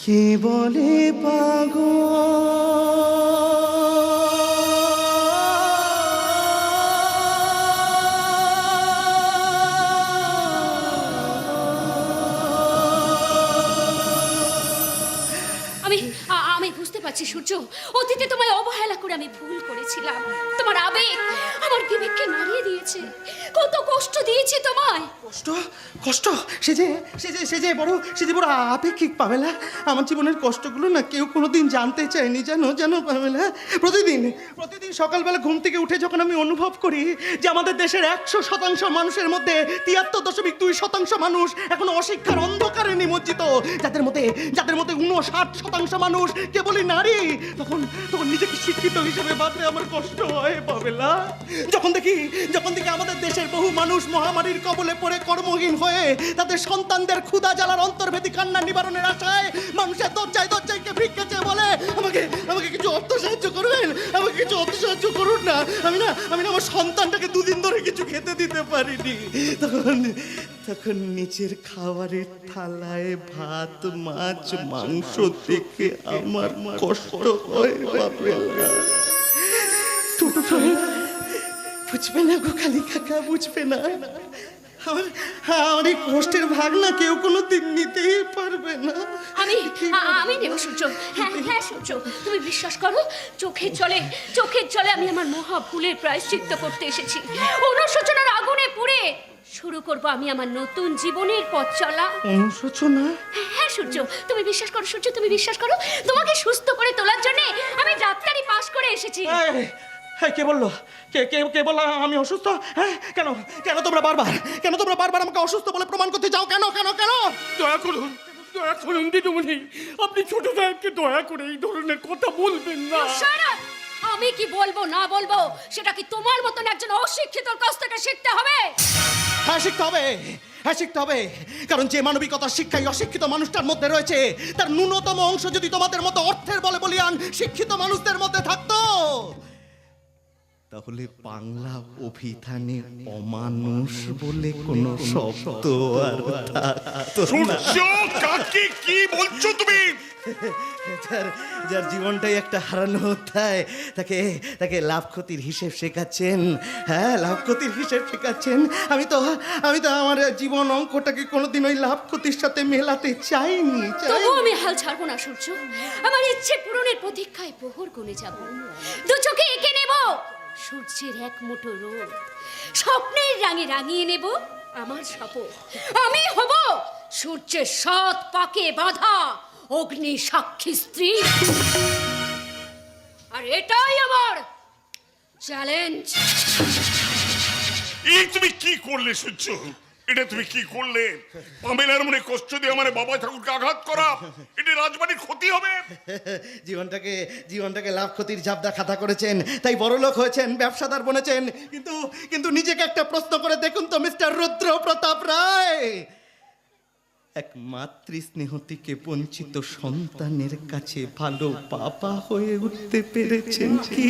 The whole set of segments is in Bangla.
কে বলে পাগল আমি বুঝতে পারছি সূর্য, অতীতে তোমায় অবহেলা করে আমি ভুল করেছিলাম। তোমার আবেগ আমার বিবেককে নাড়িয়ে দিয়েছে, কত কষ্ট দিয়েছি তোমায়। কষ্ট কষ্ট সে যে বড় আপেক্ষিক পামেলা। আমার জীবনের কষ্টগুলো না কেউ কোনোদিন জানতে চায়নি, জানো পামেলা। প্রতিদিন সকালবেলা ঘুম থেকে উঠে যখন আমি অনুভব করি যে আমাদের দেশের 100% মানুষের মধ্যে 73.2% মানুষ এখনো অশিক্ষার অন্ধকারে নিমজ্জিত, যাদের মধ্যে 59% মানুষ কেবলই নারী, তখন নিজেকে শিক্ষিত হিসেবে ভাবতে আমার কষ্ট হয় পামেলা। যখন দেখি আমাদের দেশের বহু মানুষ মহামারীর কবলে পড়ে কর্মহীন হয়ে তাদের সন্তানদের ক্ষুধা জ্বালার অন্তর্ভেদী কান্না নিবারণের আশায় মানুষের দরজায় কে ভিক্ষা চেয়ে বলে আমাকে কিছু অর্থ সাহায্য করবেন, আমাকে কিছু অর্থ সাহায্য করুন না। আমি না আমার সন্তানটাকে 2 দিন ধরে কিছু খেতে দিতে পারিনি। তখন নিজের খাবারের থালায় ভাত মাছ মাংস দেখে আমার কষ্ট হয় বাপেরা। ছোটো বুঝবে না গো কালী কাকা, বুঝবে না। আমার এই কষ্টের ভাগ না কেউ কোনোদিন নিতেই পারবে না। আমি নেব সূর্য। হ্যাঁ সূর্য, তুমি বিশ্বাস করো, চোখের জলে আমি আমার মহা ভুলের প্রায়শ্চিত্ত করতে এসেছি। অনুশোচনার আগুনে পুড়ে শুরু করব আমি আমার নতুন জীবনের পথ চলা। অনুশোচনা? হ্যাঁ সূর্য, তুমি বিশ্বাস করো সূর্য, তুমি বিশ্বাস করো, তোমাকে সুস্থ করে তোলার জন্য আমি ডাক্তারি পাশ করে এসেছি। হ্যাঁ, কে বললো আমি অসুস্থ? হ্যাঁ, কেন তোমরা বারবার আমাকে অসুস্থ বলে প্রমাণ করতে চাও? কেন? দয়া করুন দিদিমণি, আপনি ছোট সাহেবকে দয়া করে এই ধরনের কথা বলবেন না। আমি কি বলবো না বলবো সেটা কি তোমার মতন একজন অশিক্ষিতর কাছ থেকে শিখতে হবে? হ্যাঁ, শিখতে হবে। কারণ যে মানবিকতার শিক্ষাই অশিক্ষিত মানুষটার মধ্যে রয়েছে, তার ন্যূনতম অংশ যদি তোমাদের মতো অর্থের বলে বলিয়ান শিক্ষিত মানুষদের মধ্যে থাকতো, তাহলে বাংলা অভিধানে অমানুষ বলে কোনো শব্দ আর থাকতো না। কাকে কি বলছো তুমি? যার জীবনটাই একটা হারানো অধ্যায়, তাকে লাভ ক্ষতির হিসেব শেখাচ্ছেন। হ্যাঁ, লাভ ক্ষতির হিসেব শেখাচ্ছেন। আমি তো আমার জীবন অঙ্কটাকে কোনোদিন ওই লাভ ক্ষতির সাথে মেলাতে চাইনি। তবু আমি হাল ছাড়বো না সূর্য। আমার ইচ্ছে পূরণের প্রতীক্ষায় প্রহর গুনে যাব, দু চোখে এঁকে নেব সূর্যের এক মুঠো রোদ, স্বপ্নের রাঙে রাঙিয়ে নেব আমার শপথ। আমি হব সূর্যের 7 পাকে বাঁধা অগ্নি সাক্ষী স্ত্রী, আর এটাই আমার চ্যালেঞ্জ। এই তুমি কি করলে সূর্য? এটা তুমি কি করলে? পামেলার মনে কষ্ট দিয়ে আমার বাবা ঠাকুরকে আঘাত করা, এটা রাজবাড়ির ক্ষতি হবে। জীবনটাকে লাভ ক্ষতির জাবদা খাতা করেছেন, তাই বড়লোক হয়েছেন, ব্যবসাদার বনেছেন। কিন্তু নিজেকে একটা প্রশ্ন করে দেখুন তো মিস্টার রুদ্র প্রতাপ রায়, এক মাতৃস্নেহতিকে বঞ্চিত সন্তানের কাছে ভালো বাবা হয়ে উঠতে পেরেছেন কি?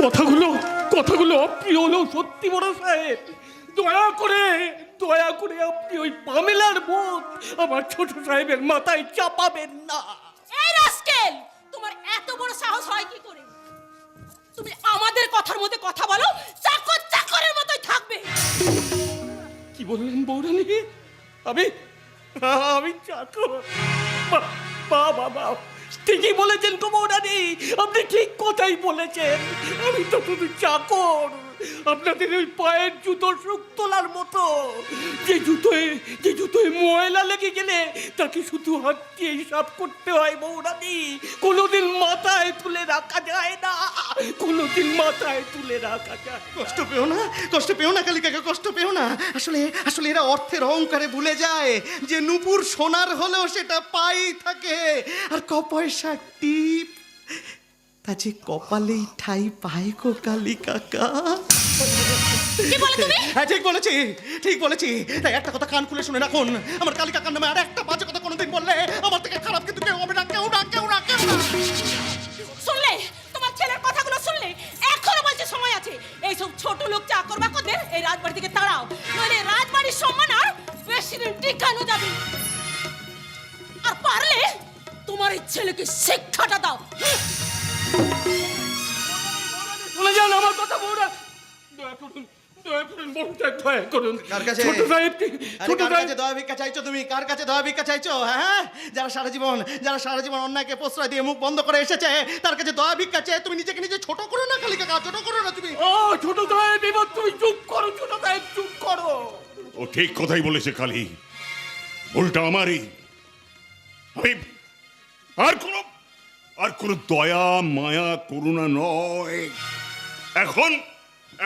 কথাগুলো অপ্রিয় হলেও সত্যি বড় সাহেব। দয়া করে আপনি ওই পামেলার বোধ আমার ছোট সাহেবের মাথায় চাপাবেন না। এই রাস্কেল, তোমার এত বড় সাহস হয় কি করে? তুমি আমাদের কথার মধ্যে কথা বলো, চাকরের মতোই থাকবে। কি বললেন বৌরানী? আমি চাকর? বাবা ঠিকই বলেছেন তো বৌরানী, আপনি ঠিক কথাই বলেছেন। আমি তো শুধু চাকর, আপনাদের ওই পায়ের জুতোর সুখ তোলার মতো। যে জুতোয় ময়লা লেগে গেলে তাকে শুধু হাত দিয়ে হিসাব করতে হয় বৌরানী, কোনোদিন মাথায় তুলে রাখা যায় না। কষ্ট পেও না কালী কাকা, কষ্ট পেও না। আসলে এরা অর্থের অহংকারে ভুলে যায় যে নূপুর সোনার হলেও সেটা পাই থাকে, আর পয়সা টিপ তা যে কপালেই ঠাই পায় গো কালী কাকা। হ্যাঁ, ঠিক বলেছি। তাই একটা কথা কান খুলে শুনে রাখুন, আমার কালী কাকার নামে আর একটা বাজে কথা কোনোদিন বললে আমার থেকে খারাপ কিন্তু কেউ হবে না, কেউ না। শুনলে তোমার ছেলের কথাগুলো? শুনলে? এখনো বলছে সময় আছে। এইসব ছোট লোক চাকর বাকরদের এই রাজবাড়ি থেকে তাড়াও, নইলে রাজবাড়ির সম্মান আর বেশি দিন টিকানো যাবে। আর পারলে তোমার এই ছেলেকে শিক্ষাটা দাও। শুনে যান আমার কথা বউরা, দয়া করুন, দয়া করুন বউটা, দয়া করুন। কার কাছে? ছোট সাহেব, আরে ছোট কার সাহেব, কাছে দয়া ভিক্ষা চাইছো তুমি? কার কাছে দয়া ভিক্ষা চাইছো? হ্যাঁ, যারা সারা জীবন অন্যায়কে প্রশ্রয় দিয়ে মুখ বন্ধ করে এসেছে, তার কাছে দয়া ভিক্ষা চেয়ে তুমি নিজেকে নিজে ছোট করো না কালী কাকা, ছোট করো না তুমি। ও ছোট সাহেব, এবার তুমি চুপ করো, ছোট সাহেব চুপ করো। ও ঠিক কথাই বলেছে কালী, ভুলটা আমারই। আমি আর কোনো দয়া মায়া করুণা নয়।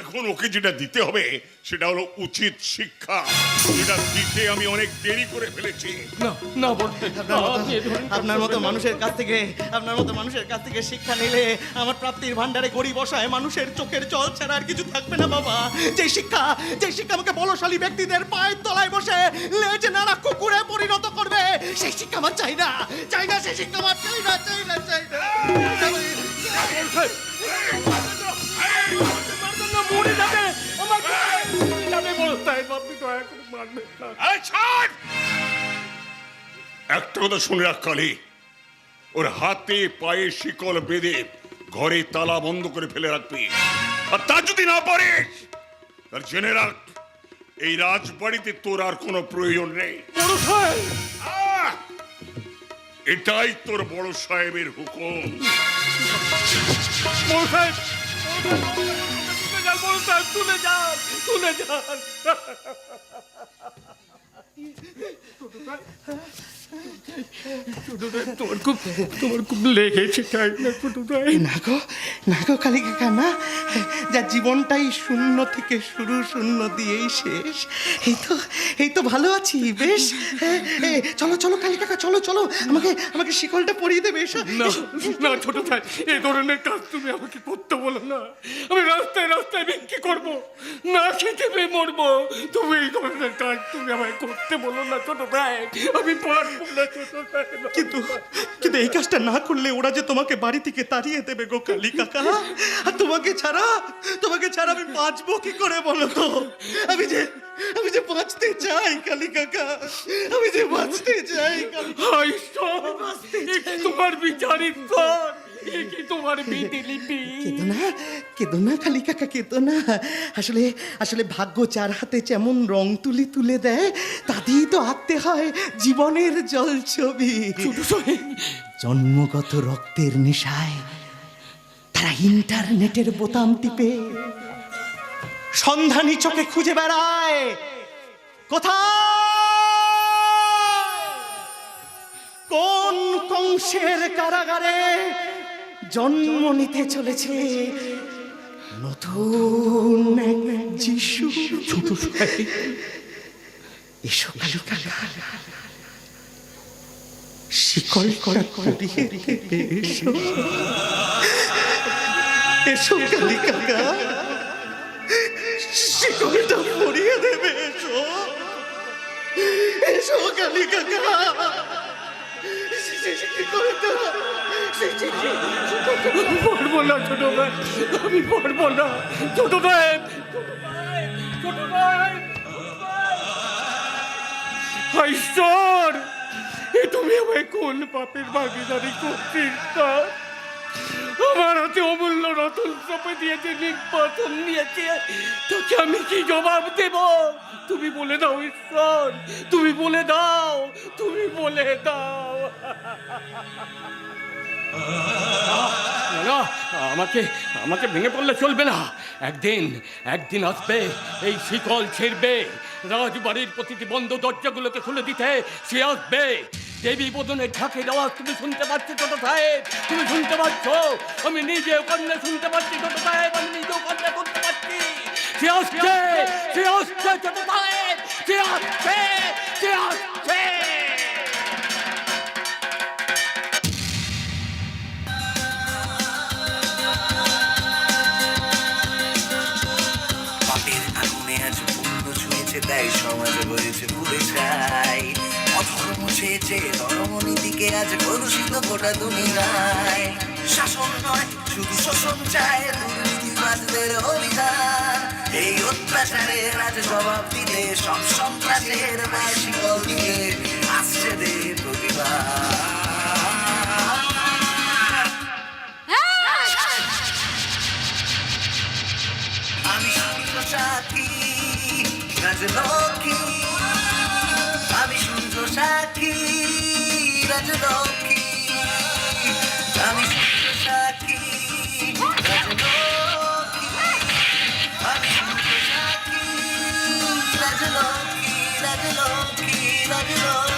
এখন ওকে যেটা দিতে হবে সেটা হলো উচিত শিক্ষা। যেটা দিতে আমি অনেক দেরি করে ফেলেছি। না না বলতে, আপনার মতো মানুষের কাছ থেকে শিক্ষা নিলে আমার প্রাপ্তির ভান্ডারে গড়ি বসায় মানুষের চোখের জল ছাড়া আর কিছু থাকবে না বাবা। যে শিক্ষা আমাকে বলশালী ব্যক্তিদের পায়ের তলায় বসে লেজ নাড়া কুকুরে পরিণত করবে, সেই শিক্ষা আমার চাই না, সেই শিক্ষা আমার চাই না। মরে যাবে আমার, মরে যাবে বড় সাহেব, আপনি দয়া করে মারবেন না। এই ছাড়! একটা কথা শুনে রাখ কালী, ওর হাতে পায়ে শিকল বেঁধে ঘরে তালা বন্ধ করে ফেলে রাখবি। আর তা যদি না পারিস, তার জেনে রাখ এই রাজবাড়িতে তোর আর কোনো প্রয়োজন নেই। বড় সাহেব, আহ! এটাই তোর বড় সাহেবের হুকুম। বড় সাহেব, বড় সাহেব, তুলে যান, তুলে যান। তোমার খুব লেগেছে তাই না ছোট সাহেব? না গো কালী কাকা, না, যা জীবনটাই শূন্য থেকে শুরু, শূন্য দিয়েই শেষ। এই তো ভালো আছি বেশ। চলো কালী কাকা, চলো আমাকে শিকলটা পরিয়ে দেবে। এসো। না না ছোট ভাই, এই ধরনের কাজ তুমি আমাকে করতে বলো না। আমি রাস্তায় বিক্রি করবো, না খেতে পেয়ে মরবো। তুমি এই ধরনের কাজ তুমি আমায় করতে বলো না ছোট ভাই, আমি পারবো না ছোট ভাই। কিন্তু এই কাজটা না করলে ওরা যে তোমাকে বাড়ি থেকে তাড়িয়ে দেবে গো কালী কাকা। আর তোমাকে ছাড়া আমি বাঁচবো কি করে বলো তো? আমি যে বাঁচতে চাই কালী কাকা, আমি যে বাঁচতে চাই কালী। হায় ঈশ্বর, এ কি তোমার বিচারিত ঘর, এ কি তোমার বিধিলিপি? কেঁদো না কালী কাকা, কেঁদো না। আসলে ভাগ্য চার হাতে যেমন রং তুলে দেয়, তাতেই তো আঁকতে হয় জীবনের জল ছবি। জন্মগত রক্তের নেশায় তারা ইন্টারনেটের বোতাম টিপে সন্ধানী চোখে খুঁজে বেড়ায় কোন কংসের কারাগারে জন্ম নিতে চলেছে নতুন এক যিশু। ছোট এসো কালী কাকা, শিকল করা করিয়ে দেবে। এসো কালী কাকা, শিকলটা পরিয়ে দেবে। এসো কালী কাকা, পারবো না ছোট ভাই, আমি পারবো না ছোট ভাই, ছোট ভাই। হায় ঈশ্বর, এ তুমি আমায় কোন পাপের ভাগিদারি করছিস? আমার হাতে অমূল্য রতন চপে দিয়েছে, নির্বাচন নিয়েছে, তোকে আমি কি জবাব দেব? তুমি বলে দাও ঈশ্বর, তুমি বলে দাও। না, আমাকে ভেঙে পড়লে চলবে না। একদিন আসবে, এই শিকল ছিঁড়বে, রাজবাড়ির প্রতিটি বন্ধ দরজাগুলোকে খুলে দিতে সে আসবে। দেবী বদনের ঝাঁকের আওয়াজ তুমি শুনতে পাচ্ছ ছোট সাহেব, তুমি শুনতে পাচ্ছ? আমি নিজেও কান্না শুনতে পাচ্ছি ছোট সাহেব, আমি নিজেও কান্না করতে পারছি। সে আসছে ছোট সাহেব, সে আসছে। তাই সমাজ বলেছে পুরে চাই, অধর্ম ছেয়েছে ধর্মনীতিকে আজ কলুষিত গোটা দুনিয়ায়। শাসন নয় শুধু শোষণ চায় দুর্নীতিবাজদের অভিযান, এই অত্যাচারের আজ জবাব দিতে সব সন্ত্রাসের শিকল দিয়ে আসছে দে প্রতিবাদ। সূর্য সাক্ষী রাজলক্ষ্মী, আমি সূর্য সাক্ষী রাজলক্ষ্মী, আমি সূর্য সাক্ষী রাজলক্ষ্মী, আমি সূর্য সাক্ষী রাজলক্ষ্মী রাজলক্ষ্মী রাজলক্ষ্মী।